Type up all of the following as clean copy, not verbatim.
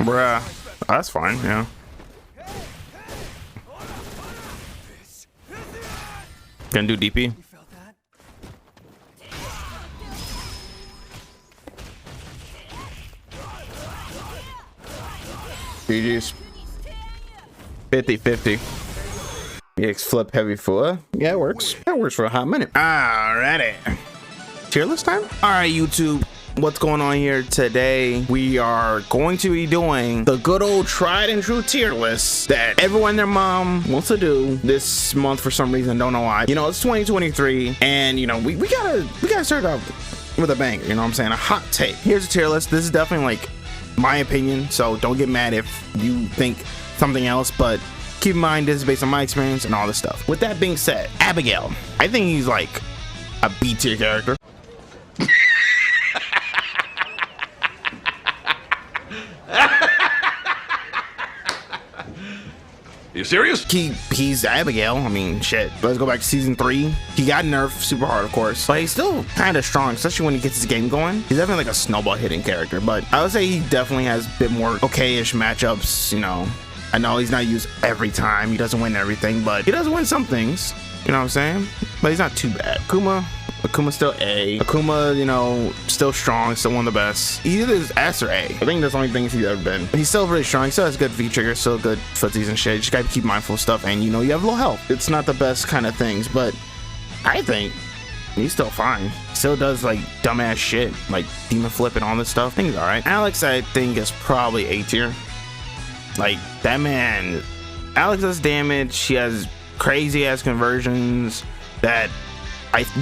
Bruh. That's fine, yeah. Gonna do DP. GG's. 50-50. EX flip heavy full. Yeah, it works. That works for a hot minute. Alrighty. Tier list time? Alright, YouTube. What's going on here today? We are going to be doing the good old tried and true tier list that everyone and their mom wants to do this month for some reason. Don't know why. You know, it's 2023 and you know, we gotta start off with a banger, you know what I'm saying? A hot take. Here's a tier list. This is definitely like my opinion, so don't get mad if you think something else, but keep in mind this is based on my experience and all this stuff. With that being said, Abigail, I think he's like a B tier character. You serious? He's Abigail. I mean, shit. Let's go back to season 3. He got nerfed super hard, of course, but he's still kind of strong, especially when he gets his game going. He's definitely like a snowball hitting character, but I would say he definitely has a bit more okay-ish matchups. You know, I know he's not used every time. He doesn't win everything, but he does win some things. You know what I'm saying? But he's not too bad. Akuma's still A. Akuma, you know, still strong, still one of the best. He either is S or A. I think that's the only things he's ever been. He's still really strong. He still has good V-trigger, still good footsies and shit. You just gotta keep mindful of stuff, and you know, you have low health. It's not the best kind of things, but I think he's still fine. Still does like dumbass shit, like demon flip and all this stuff. I think he's alright. Alex, I think, is probably A tier. Like, that man, Alex does damage. He has crazy ass conversions that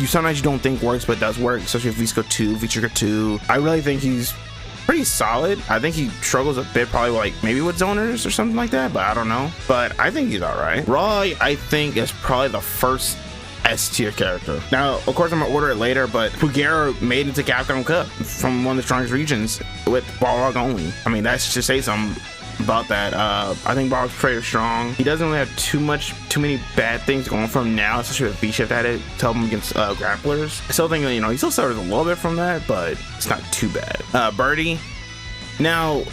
sometimes you don't think works, but it does work, especially if V-Sco 2, V-Trigger 2. I really think he's pretty solid. I think he struggles a bit, probably like maybe with zoners or something like that, but I don't know. But I think he's all right. Raw, I think, is probably the first S tier character. Now, of course, I'm gonna order it later, but Pugera made it to Capcom Cup from one of the strongest regions with Balrog only. I mean, that should say something about that. I think Balrog's pretty strong. He doesn't really have too many bad things going for him now, especially with B-Shift at it to help him against grapplers. I still think that, you know, he still suffers a little bit from that, but it's not too bad. Birdie. Now,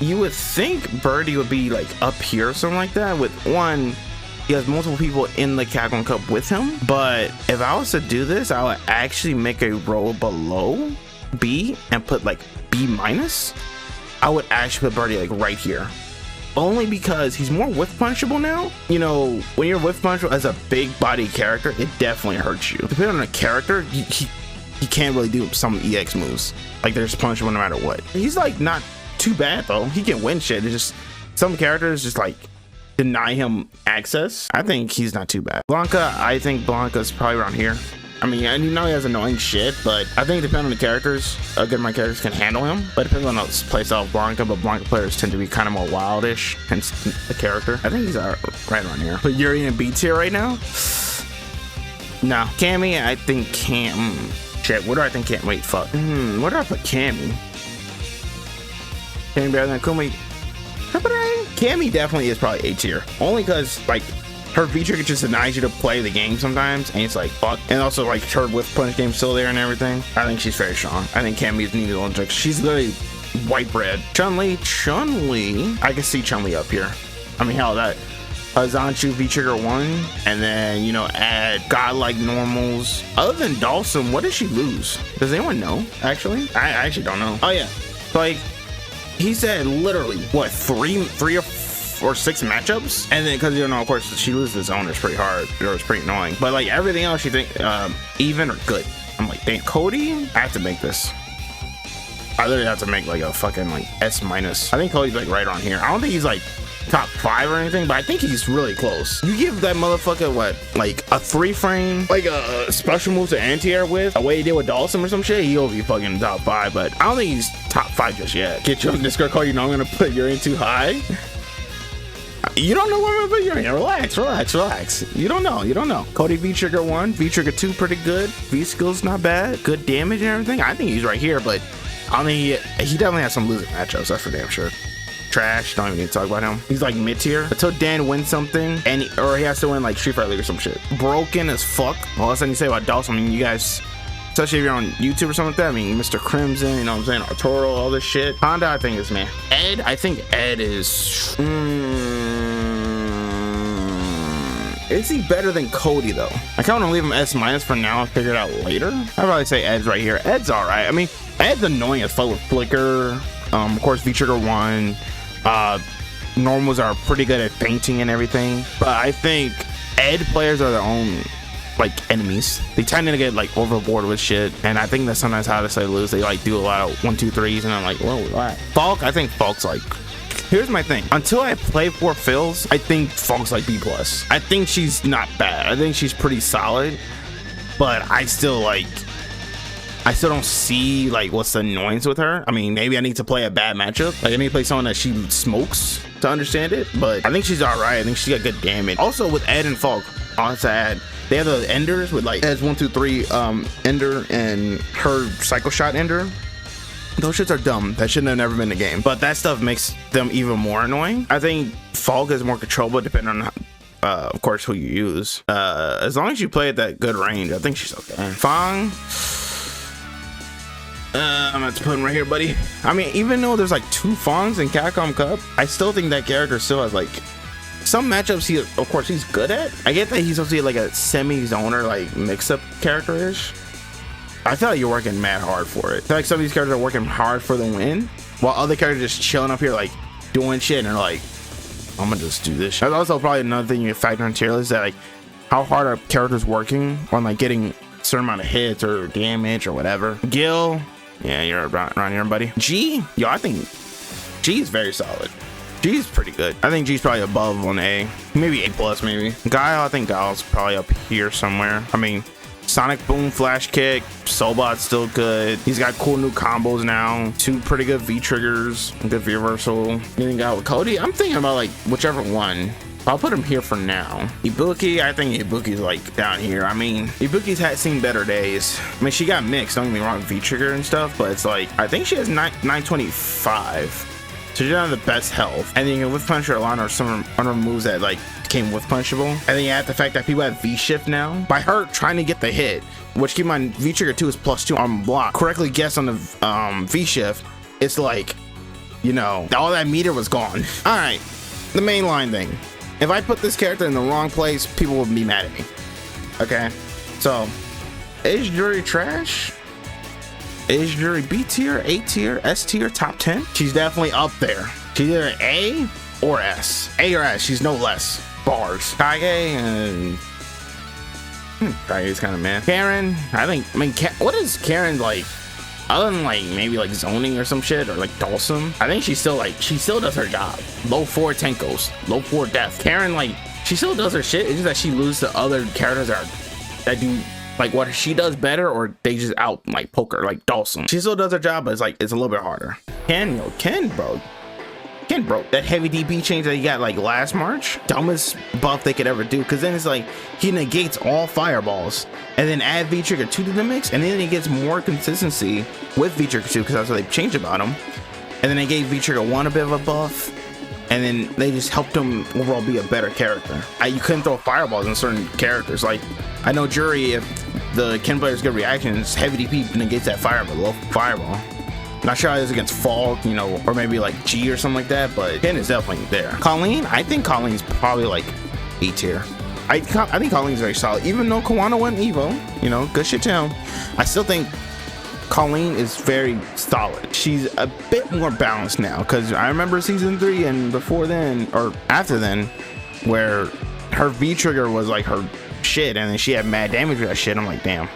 you would think Birdie would be like up here or something like that. With one, he has multiple people in the Capcom Cup with him, but if I was to do this, I would actually make a row below B and put like B minus. I would actually put Birdie like right here, only because he's more whiff punchable now. You know, when you're whiff punchable as a big body character, it definitely hurts you. Depending on the character, he can't really do some EX moves. Like, they're just punchable no matter what. He's like not too bad though. He can win shit. It's just some characters just like deny him access. I think he's not too bad. Blanka, I think Blanka's probably around here. I mean, I know he has annoying shit, but I think depending on the characters, a good amount of characters can handle him. But depends on the playstyle of Blanka, but Blanka players tend to be kind of more wildish, hence the character. I think he's right around here. But Urien in B tier right now? No. Cammy, I think shit, where do I think Cammy? Wait, fuck. Where do I put Cammy? Cammy better than Akuma? Cammy definitely is probably A tier. Only because, like, her V-Trigger just denies you to play the game sometimes, and it's like, fuck. And also, like, her whiff punch game's still there and everything. I think she's very strong. I think Cammy's needed on tricks. She's literally white bread. Chun-Li, I can see Chun-Li up here. I mean, hell, that Zanchu V-Trigger 1, and then, you know, add godlike normals. Other than Dhalsim, what does she lose? Does anyone know, actually? I actually don't know. Oh, yeah. Like, he said literally, what, three or 6 matchups, and then because, you know, of course she loses the zoners pretty hard. It was pretty annoying, but like everything else you think even or good. I'm like, dang, Cody, I have to make this. I literally have to make like a fucking like S minus. I think Cody's like right on here. I don't think he's like top 5 or anything, but I think he's really close. You give that motherfucker what, like a 3-frame, like a special move to anti-air with, a way he did with Dhalsim or some shit, he'll be fucking top 5, but I don't think he's top 5 just yet. Get you on Discord call, you know I'm gonna put Urien too high. You don't know where I'm gonna put Urien. Relax. You don't know. Cody V-Trigger 1, V-Trigger 2 pretty good. V-Skill's not bad. Good damage and everything. I think he's right here, but I don't think he definitely has some losing matchups, that's for damn sure. Trash, don't even need to talk about him. He's like mid-tier until Dan wins something, or he has to win like Street Fighter League or some shit. Broken as fuck. All of a sudden you say about Dhalsim, I mean, you guys especially if you're on YouTube or something like that. I mean, Mr. Crimson, you know what I'm saying, Arturo, all this shit. Honda, I think is man. Ed, I think Ed is. Is he better than Cody though? I kind of want to leave him S- for now and figure it out later. I'd probably say Ed's right here. Ed's all right. I mean, Ed's annoying as fuck with Flicker. Of course, V-Trigger 1. Normals are pretty good at fainting and everything. But I think Ed players are their own like enemies. They tend to get like overboard with shit, and I think that's sometimes how they lose. They like do a lot of 1, 2, 3s, and I'm like, whoa, what? Falke, I think Falke's like. Here's my thing. Until I play 4 fills, I think Falke's like B+. I think she's not bad. I think she's pretty solid, but I still don't see like what's the annoyance with her. I mean, maybe I need to play a bad matchup. Like I need to play someone that she smokes to understand it, but I think she's all right. I think she got good damage. Also with Ed and Falke, I'll have to add, they have the enders with like Ed's 1, 2, 3 ender and her cycle shot ender. Those shits are dumb. That shouldn't have never been in the game. But that stuff makes them even more annoying. I think Falke is more controllable depending on, of course, who you use. As long as you play at that good range, I think she's okay. F.A.N.G. I'm gonna have to put him right here, buddy. I mean, even though there's like 2 F.A.N.Gs in Capcom Cup, I still think that character still has like some matchups he, of course, he's good at. I get that he's supposed to be like a semi-zoner, like mix-up character-ish. I feel like you're working mad hard for it. I feel like some of these characters are working hard for the win, while other characters just chilling up here like doing shit and they're like, I'm gonna just do this shit. That's also probably another thing you factor on tier list, that like how hard are characters working on like getting a certain amount of hits or damage or whatever. Gill, yeah, you're around here, buddy. G, yo, I think G is very solid. G is pretty good. I think G's probably above on A, maybe A+, maybe. Guile, I think Guile's probably up here somewhere. I mean, Sonic Boom, Flash Kick, Soulbot's still good. He's got cool new combos now. 2 pretty good V triggers, good V reversal. Anything out with Cody? I'm thinking about like whichever one. I'll put him here for now. Ibuki, I think Ibuki's like down here. I mean, Ibuki's had seen better days. I mean, she got mixed, don't get me wrong, V trigger and stuff, but it's like, I think she has 925. So she doesn't have the best health. And then you can whiff punch her a lot, or some other moves that like became whiff punchable. And then you add the fact that people have V shift now. By her trying to get the hit, which keep in mind V trigger 2 is +2 on block. Correctly guess on the V shift, it's like, you know, all that meter was gone. All right, the main line thing. If I put this character in the wrong place, people will be mad at me. Okay, so is Juri trash? Is Juri B tier, A tier, S tier, top 10? She's definitely up there. She's either A or S. A or S, she's no less. Bars. Kage and Kage's kind of man. Karin, I mean, what is Karin like? Other than like maybe like zoning or some shit, or like Dhalsim, I think she still does her job. Low 4 Tenkos, low 4 death. Karin, like, she still does her shit. It's just that she loses to other characters that do like what she does better, or they just out like poker, like Dhalsim. She still does her job, but it's like it's a little bit harder. Ken broke that heavy DP change that he got like last March. Dumbest buff they could ever do, because then it's like he negates all fireballs and then add V trigger 2 to the mix, and then he gets more consistency with V trigger 2, because that's what they changed about him. And then they gave V trigger 1 a bit of a buff, and then they just helped him overall be a better character. You couldn't throw fireballs in certain characters. Like I know Juri, if the Ken player's good reactions, heavy DP negates that fireball. Not sure how it is against Falke, you know, or maybe like G or something like that, but Ken is definitely there. Kolin, I think Kolin's probably like A tier. I think Kolin's very solid, even though Kawana went Evo, you know, good shit to him. I still think Kolin is very solid. She's a bit more balanced now, because I remember season 3 and before then, or after then, where her V trigger was like her shit, and then she had mad damage with that shit. I'm like, damn.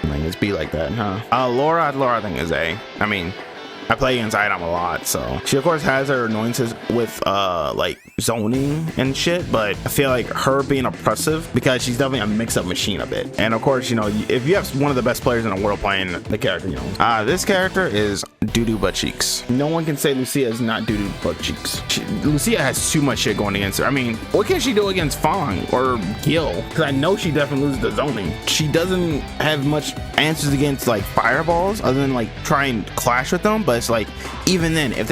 Like, it's be like that, huh? Laura I think is A. I mean, I play against Item a lot, so she of course has her annoyances with like zoning and shit, but I feel like her being oppressive, because she's definitely a mix-up machine a bit. And of course, you know, if you have one of the best players in the world playing the character, you know, this character is doo-doo butt cheeks. No one can say Lucia is not doo-doo butt cheeks. Lucia has too much shit going against her. I mean, what can she do against F.A.N.G or Gill? Because I know she definitely loses the zoning. She doesn't have much answers against like fireballs, other than like try and clash with them. But it's like, even then, if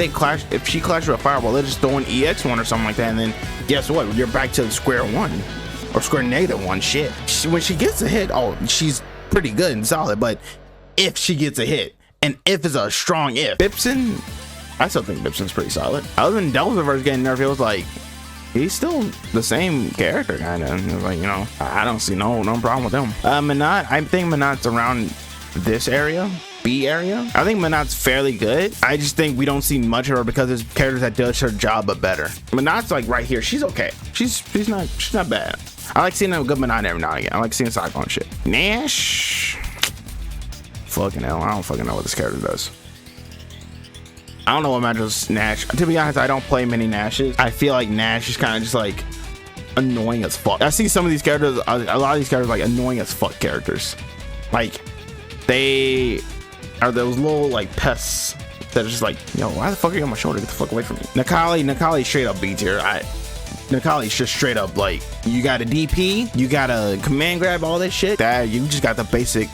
she clashes with a fireball, they're just throwing EX1 or something like that, and then guess what? You're back to square one or square -1. Shit. When she gets a hit, oh, she's pretty good and solid, but if she gets a hit, and if is a strong if. Bison, I still think Bison's pretty solid. Other than Delververse getting nerfed, it was like, he's still the same character, kind of. Like, you know, I don't see no problem with him. Menat, I think Menat's around this area, B area. I think Menat's fairly good. I just think we don't see much of her because there's characters that does her job but better. Menat's like right here. She's okay. She's not bad. I like seeing a good Menat every now and again. I like seeing Sagat and shit. Nash, fucking hell, I don't fucking know what this character does. I don't know what matches Nash. To be honest, I don't play many Nashes. I feel like Nash is kind of just like annoying as fuck. I see some of these characters, a lot of these characters like annoying as fuck characters. Like they are those little like pests that are just like, yo, why the fuck are you on my shoulder? Get the fuck away from me. Necalli straight up B tier. Necalli's just straight up like, you got a DP, you got a command grab, all this shit. That you just got the basic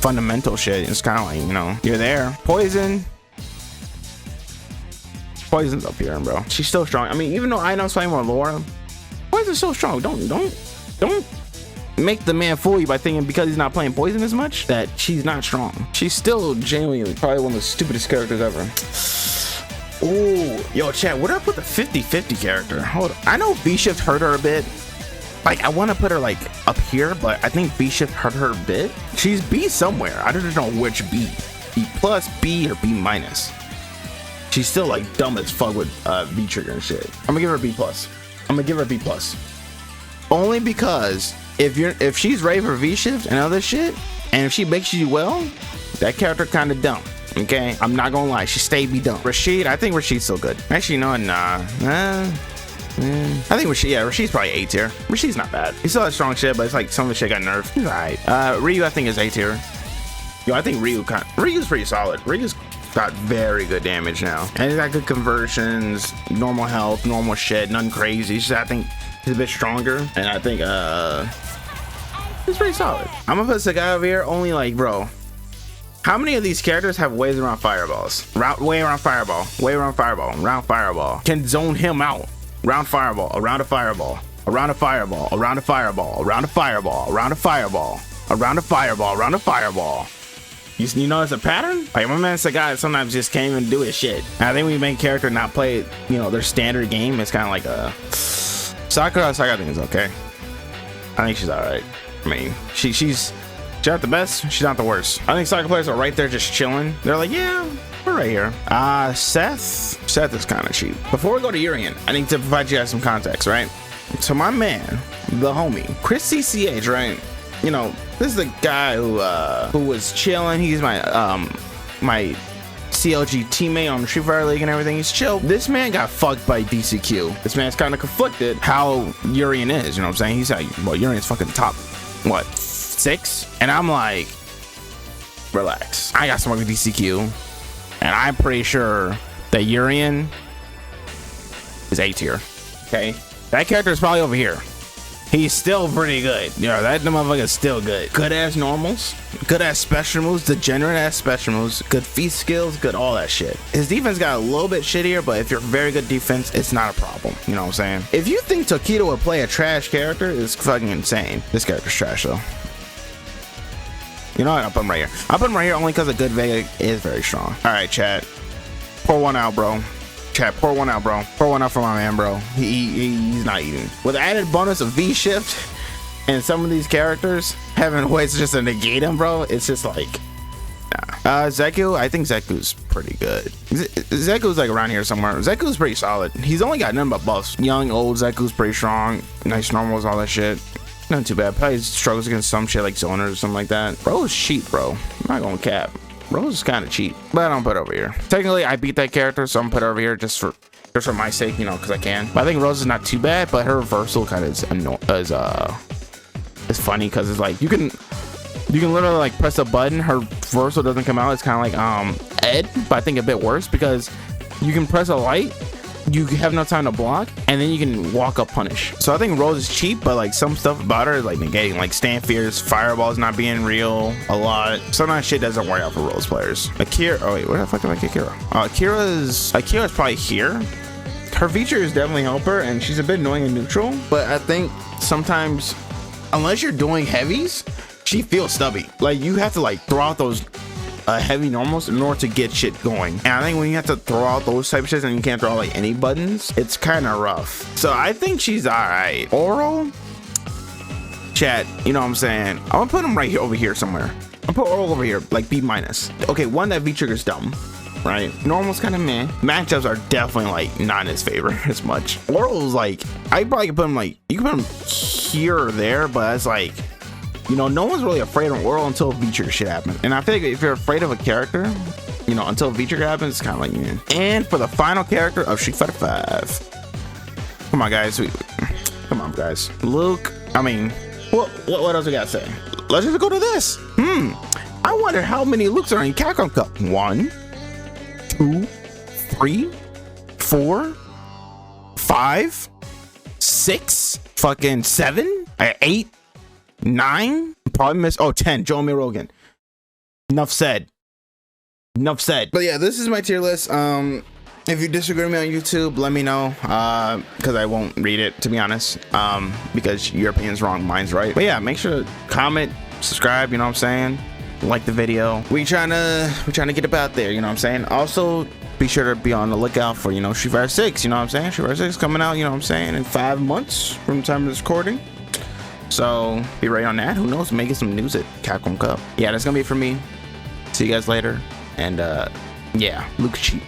fundamental shit. It's kind of like, you know, you're there. Poison's up here, bro. She's still strong. I mean, even though I know slightly more Laura, Poison's so strong. Don't make the man fool you by thinking because he's not playing Poison as much that she's not strong. She's still genuinely probably one of the stupidest characters ever. Ooh, yo, chat, where do I put the 50-50 character? Hold on. I know V-Shift hurt her a bit. Like, I want to put her like up here, but I think V-Shift hurt her a bit. She's B somewhere. I don't know which B. B plus, B, or B minus. She's still like dumb as fuck with V trigger and shit. I'm gonna give her a B plus. I'm gonna give her a B plus. Only because if she's ready for V shift and other shit, and if she makes you well, that character kind of dumb. Okay, I'm not gonna lie, she stayed be dumb. Rashid, I think Rashid's still good. Actually, no, nah. I think Rashid's probably A tier. Rashid's not bad. He still has strong shit, but it's like some of the shit got nerfed. He's alright. Ryu, I think is A tier. Yo, I think Ryu's pretty solid. Ryu's got very good damage now, and he's got good conversions, normal health, normal shit, nothing crazy. Just, I think he's a bit stronger, and I think he's pretty solid. I'm gonna put Sagat over here. Only like, bro, how many of these characters have ways around fireballs? Way around fireball, way around fireball, round fireball. Can zone him out. Round fireball, around a fireball, around a fireball, around a fireball, around a fireball, around a fireball, around a fireball, around a fireball. You know it's a pattern? Like, my man Sagat sometimes just can't even do his shit. And I think we make character not play, you know, their standard game. It's kind of like a Sakura. I think is okay. I think she's all right. I mean, she's not the best. She's not the worst. I think soccer players are right there just chilling. They're like, yeah, we're right here. Seth is kind of cheap. Before we go to Urien, I need to provide you guys some context, right? So my man, the homie, Chris CCH, right? You know, this is the guy who was chilling. He's my my CLG teammate on the Street Fighter League and everything. He's chill. This man got fucked by DCQ. This man's kind of conflicted how Urien is. You know what I'm saying? He's like, well, Urien's fucking top, what, 6? And I'm like, relax. I got someone with DCQ, and I'm pretty sure that Urien is A tier. Okay, that character is probably over here. He's still pretty good. You know, that motherfucker's still good. Good ass normals, good ass special moves, degenerate ass special moves, good feat skills, good all that shit. His defense got a little bit shittier, but if you're very good defense, it's not a problem. You know what I'm saying? If you think Dictator would play a trash character, it's fucking insane. This character's trash though. You know what? I'll put him right here. I'll put him right here only because a good Vega is very strong. All right, chat. Pour one out, bro. Chat, pour one out, bro. Pour one out for my man, bro. He's not eating. With the added bonus of V shift and some of these characters having ways just to negate him, bro, it's just like, nah. Zeku, I think Zeku's pretty good. Zeku's like around here somewhere. Zeku's pretty solid. He's only got nothing but buffs. Young, old Zeku's pretty strong. Nice normals, all that shit. Not too bad. Probably struggles against some shit like zoners or something like that. Bro is cheap, bro. I'm not gonna cap. Rose is kind of cheap, but I don't put it over here. Technically, I beat that character, so I'm gonna put it over here just for my sake, you know, because I can. But I think Rose is not too bad, but her reversal kind of is funny because it's like you can literally like press a button, her reversal doesn't come out. It's kind of like Ed, but I think a bit worse because you can press a light, you have no time to block, and then you can walk up punish. So I think Rose is cheap, but like some stuff about her is like negating, like stand fears, fireballs not being real a lot. Sometimes shit doesn't work out for Rose players. Akira, oh wait, where the fuck did I get Akira? Akira's probably here. Her features definitely help her, and she's a bit annoying in neutral, but I think sometimes, unless you're doing heavies, she feels stubby. Like you have to like throw out those heavy normals in order to get shit going. And I think when you have to throw out those type of shit and you can't throw out like any buttons, it's kind of rough. So I think she's all right. Oral, chat, you know what I'm saying? I'm gonna put him right here over here somewhere. I'll put Oral over here, like B minus. Okay, one, that V trigger's dumb, right? Normal's kind of meh. Matchups are definitely like not in his favor as much. Oral's like, I probably could put him like, you can put him here or there, but it's like, you know, no one's really afraid of Oral until V-trigger shit happens. And I feel like if you're afraid of a character, you know, until V-trigger happens, it's kind of like, yeah. And for the final character of Street Fighter 5. Come on, guys. Come on, guys. Luke, I mean, what else we gotta say? Let's just go to this. I wonder how many Lukes are in Capcom Cup. 1, 2, 3, 4, 5, 6, fucking 7, 8, 9, probably missed. Oh, 10. Joe Rogan. Enough said. But yeah, this is my tier list. If you disagree with me on YouTube, let me know, because I won't read it, to be honest, because your opinion's wrong, mine's right. But yeah, make sure to comment, subscribe, you know what I'm saying, like the video. We trying to get about there, you know what I'm saying. Also, be sure to be on the lookout for, you know, Street Fighter 6, you know what I'm saying. Street Fighter 6 coming out, you know what I'm saying, in 5 months from the time of this recording. So be ready on that. Who knows, making some news at Capcom Cup. Yeah, that's gonna be it for me. See you guys later. And yeah, Luke's cheap.